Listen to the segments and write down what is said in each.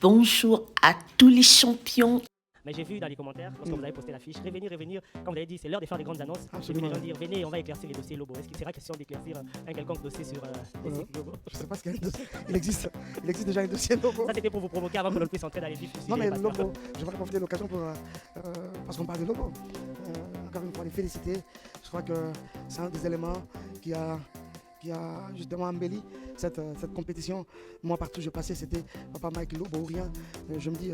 Bonjour à tous les champions. Mais j'ai vu dans les commentaires, lorsque vous avez posté l'affiche, revenir, comme vous avez dit, c'est l'heure de faire des grandes annonces. J'ai vu Absolument. les gens dire, venez, on va éclaircir les dossiers Lobo. Est-ce qu'il sera question d'éclaircir un quelconque dossier sur les cycles Lobo? Je ne sais pas ce qu'il y a un dossier. Il existe déjà un dossier Lobo. Ça, c'était pour vous provoquer avant que l'on puisse entrer dans les vifs du sujet. Non, mais Pasteur. Lobo, j'aimerais profiter de l'occasion pour. Parce qu'on parle de Lobo. Encore une fois, les féliciter. Je crois que c'est un des éléments qui a justement embelli cette compétition. Moi, partout où je passais, c'était Papa Mike Lobo ou rien. Je me dis,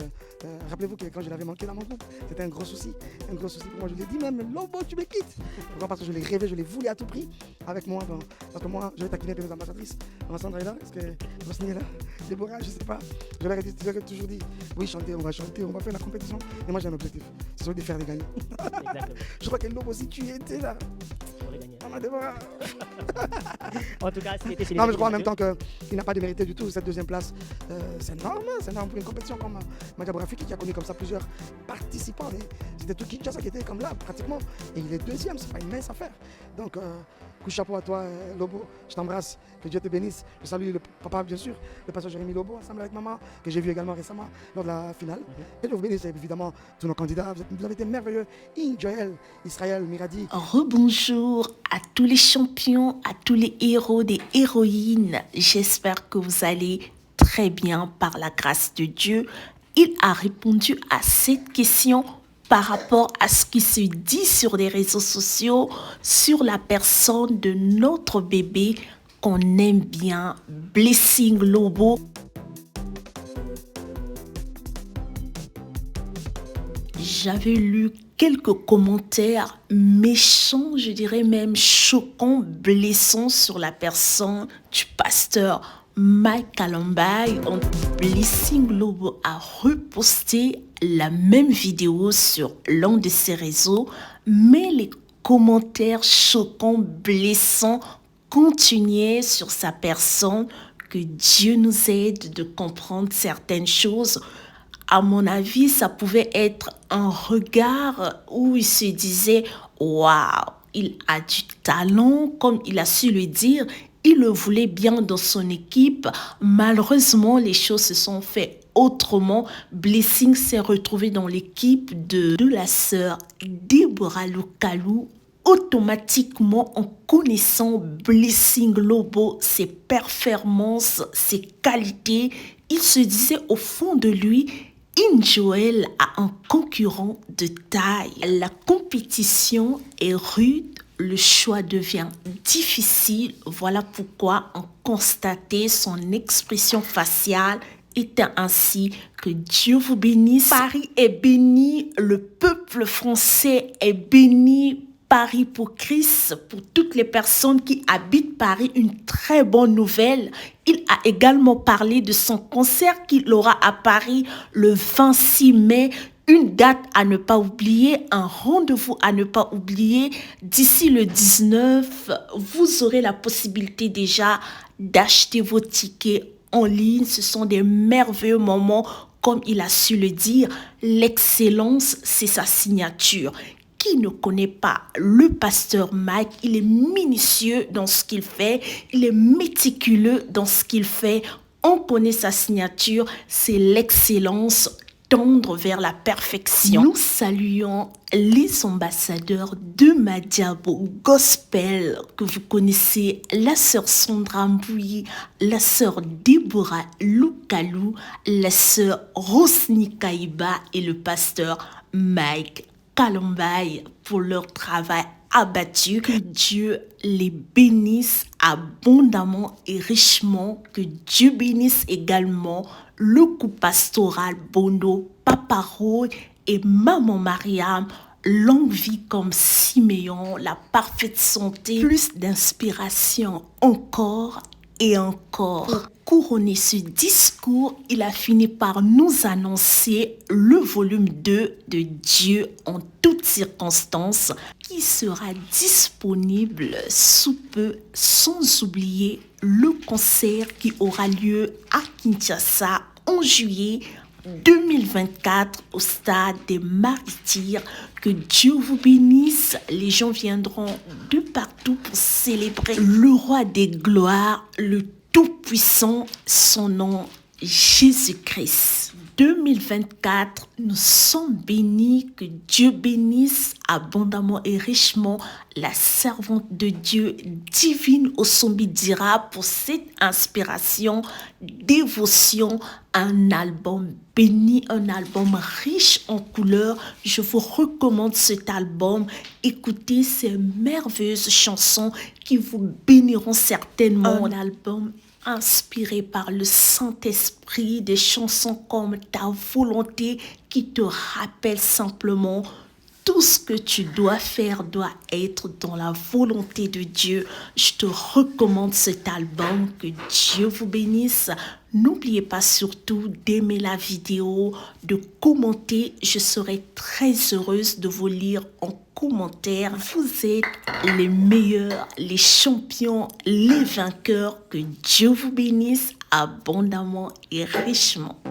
rappelez-vous que quand je l'avais manqué dans mon groupe, c'était un gros souci. Un gros souci pour moi. Je lui ai dit, même Lobo, tu me quittes. Pourquoi? Parce que je l'ai rêvé, je l'ai voulu à tout prix avec moi. Bon, parce que moi, je vais taquiner mes ambassadrices. Sandra est là. Est-ce que Rosny est là? Déborah, je ne sais pas. Je leur ai toujours dit, oui, chanter, on va faire la compétition. Et moi, j'ai un objectif. C'est celui de faire des gagnants. Exactement. Je crois que Lobo, si tu étais là. J'aurais gagné. Maman Déborah. En tout cas, c'était chez les Non, mais je crois en même Mathieu. temps qu'il n'a pas démérité du tout cette deuxième place. C'est énorme pour une compétition comme Madia Rafiki qui a connu comme ça plusieurs participants. C'était tout Kinshasa qui était comme là pratiquement. Et il est deuxième, c'est pas une mince affaire. Donc, coup de chapeau à toi, Lobo. Je t'embrasse, que Dieu te bénisse. Je salue le papa, bien sûr, le pasteur Jérémy Lobo, ensemble avec maman, que j'ai vu également récemment lors de la finale. Et je vous bénisse évidemment tous nos candidats. Vous avez été merveilleux. Joël, Israël, Miradi. Rebonjour à tous les champions, à tous les héros, des héroïnes. J'espère que vous allez très bien par la grâce de Dieu. Il a répondu à cette question par rapport à ce qui se dit sur les réseaux sociaux, sur la personne de notre bébé qu'on aime bien, Blessing Lobo. J'avais lu quelques commentaires méchants, je dirais même choquants, blessants sur la personne du pasteur Mike Kalambay. Blessing Lobo a reposté la même vidéo sur l'un de ses réseaux, mais les commentaires choquants, blessants continuaient sur sa personne. Que Dieu nous aide de comprendre certaines choses. À mon avis, ça pouvait être un regard où il se disait « Waouh, il a du talent », comme il a su le dire. Il le voulait bien dans son équipe. Malheureusement, les choses se sont faites autrement. Blessing s'est retrouvé dans l'équipe de la sœur Déborah Lukalou. Automatiquement, en connaissant Blessing Lobo, ses performances, ses qualités, il se disait au fond de lui, Joël a un concurrent de taille. La compétition est rude, le choix devient difficile. Voilà pourquoi on constatait son expression faciale était ainsi. Que Dieu vous bénisse. Paris est béni, le peuple français est béni. Paris pour Christ, pour toutes les personnes qui habitent Paris, une très bonne nouvelle. Il a également parlé de son concert qu'il aura à Paris le 26 mai. Une date à ne pas oublier, un rendez-vous à ne pas oublier. D'ici le 19, vous aurez la possibilité déjà d'acheter vos tickets en ligne. Ce sont des merveilleux moments, comme il a su le dire. L'excellence, c'est sa signature. Qui ne connaît pas le pasteur Mike? Il est minutieux dans ce qu'il fait, il est méticuleux dans ce qu'il fait. On connaît sa signature, c'est l'excellence, tendre vers la perfection. Nous saluons les ambassadeurs de Madiabo Gospel que vous connaissez, la sœur Sandra Mbouyi, la sœur Déborah Lukalou, la sœur Rosny Kaiba et le pasteur Mike Kalambay pour leur travail abattu. Que Dieu les bénisse abondamment et richement. Que Dieu bénisse également le couple pastoral Bondo, Papa Roy et Maman Mariam. Longue vie comme Siméon, la parfaite santé, plus d'inspiration encore et encore. Pour couronner ce discours, il a fini par nous annoncer le volume 2 de Dieu en toutes circonstances qui sera disponible sous peu, sans oublier le concert qui aura lieu à Kinshasa en juillet 2024 au stade des Martyrs. Que Dieu vous bénisse. Les gens viendront de partout pour célébrer le roi des gloires, le Tout-Puissant. Son nom, Jésus-Christ. 2024, nous sommes bénis, que Dieu bénisse abondamment et richement la servante de Dieu divine Osombidira pour cette inspiration, dévotion, un album béni, un album riche en couleurs. Je vous recommande cet album. Écoutez ces merveilleuses chansons qui vous béniront certainement. Un album inspiré par le Saint-Esprit, des chansons comme Ta volonté qui te rappellent simplement tout ce que tu dois faire doit être dans la volonté de Dieu. Je te recommande cet album. Que Dieu vous bénisse. N'oubliez pas surtout d'aimer la vidéo, de commenter. Je serai très heureuse de vous lire en commentaire. Vous êtes les meilleurs, les champions, les vainqueurs. Que Dieu vous bénisse abondamment et richement.